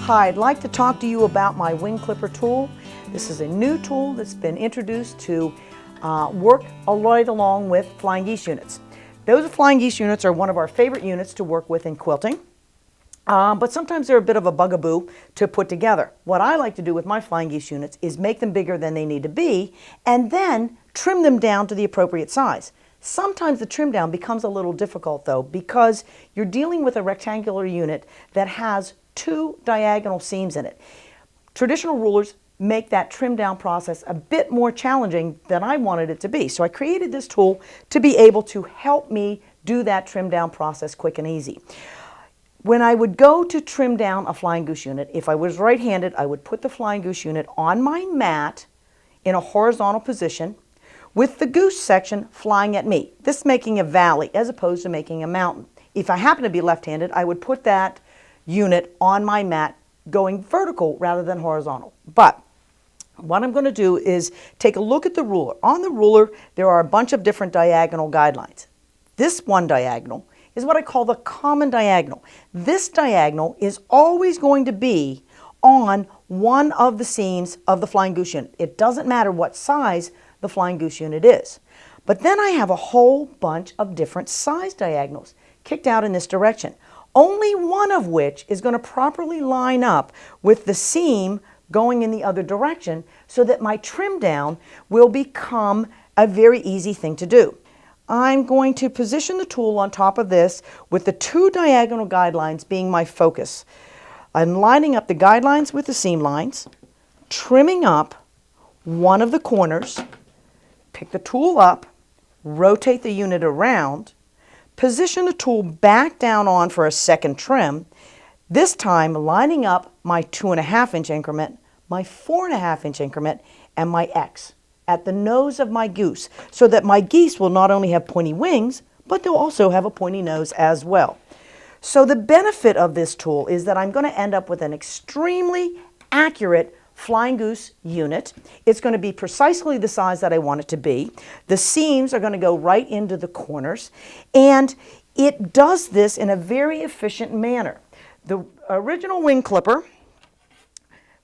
Hi, I'd like to talk to you about my wing clipper tool. This is a new tool that's been introduced to work right along with flying geese units. Those flying geese units are one of our favorite units to work with in quilting, but sometimes they're a bit of a bugaboo to put together. What I like to do with my flying geese units is make them bigger than they need to be and then trim them down to the appropriate size. Sometimes the trim down becomes a little difficult though, because you're dealing with a rectangular unit that has two diagonal seams in it. Traditional rulers make that trim down process a bit more challenging than I wanted it to be. So I created this tool to be able to help me do that trim down process quick and easy. When I would go to trim down a flying goose unit, if I was right-handed, I would put the flying goose unit on my mat in a horizontal position with the goose section flying at me. This making a valley as opposed to making a mountain. If I happen to be left-handed, I would put that unit on my mat going vertical rather than horizontal. But what I'm going to do is take a look at the ruler. On the ruler, there are a bunch of different diagonal guidelines. This one diagonal is what I call the common diagonal. This diagonal is always going to be on one of the seams of the flying goose unit. It doesn't matter what size the flying goose unit is. But then I have a whole bunch of different size diagonals kicked out in this direction, only one of which is going to properly line up with the seam going in the other direction so that my trim down will become a very easy thing to do. I'm going to position the tool on top of this with the two diagonal guidelines being my focus. I'm lining up the guidelines with the seam lines, trimming up one of the corners, pick the tool up, rotate the unit around, position the tool back down on for a second trim, this time lining up my 2.5 inch increment, my 4.5 inch increment, and my X at the nose of my goose, so that my geese will not only have pointy wings, but they'll also have a pointy nose as well. So the benefit of this tool is that I'm going to end up with an extremely accurate flying goose unit. It's going to be precisely the size that I want it to be. The seams are going to go right into the corners, and it does this in a very efficient manner. The original wing clipper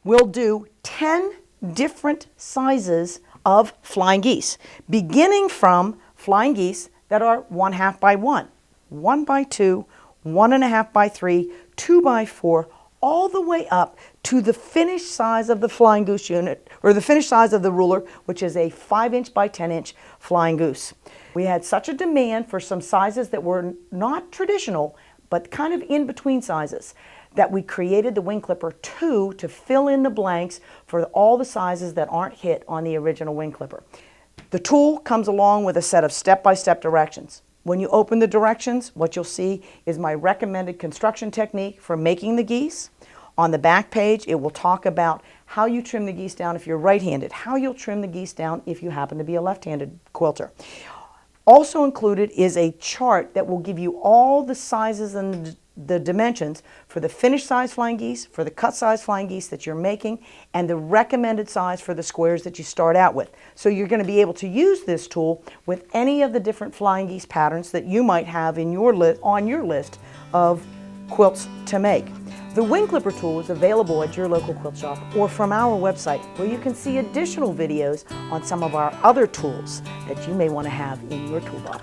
will do 10 different sizes of flying geese, beginning from flying geese that are 1/2 by 1, 1 by 2, 1.5 by 3, 2 by 4, all the way up to the finished size of the flying goose unit, or the finished size of the ruler, which is a 5 inch by 10 inch flying goose. We had such a demand for some sizes that were not traditional, but kind of in between sizes, that we created the wing clipper 2 to fill in the blanks for all the sizes that aren't hit on the original wing clipper. The tool comes along with a set of step-by-step directions. When you open the directions, what you'll see is my recommended construction technique for making the geese. On the back page, it will talk about how you trim the geese down if you're right-handed, how you'll trim the geese down if you happen to be a left-handed quilter. Also included is a chart that will give you all the sizes and the dimensions for the finished size flying geese, for the cut size flying geese that you're making, and the recommended size for the squares that you start out with. So you're going to be able to use this tool with any of the different flying geese patterns that you might have in your on your list of quilts to make. The wing clipper tool is available at your local quilt shop or from our website, where you can see additional videos on some of our other tools that you may want to have in your toolbox.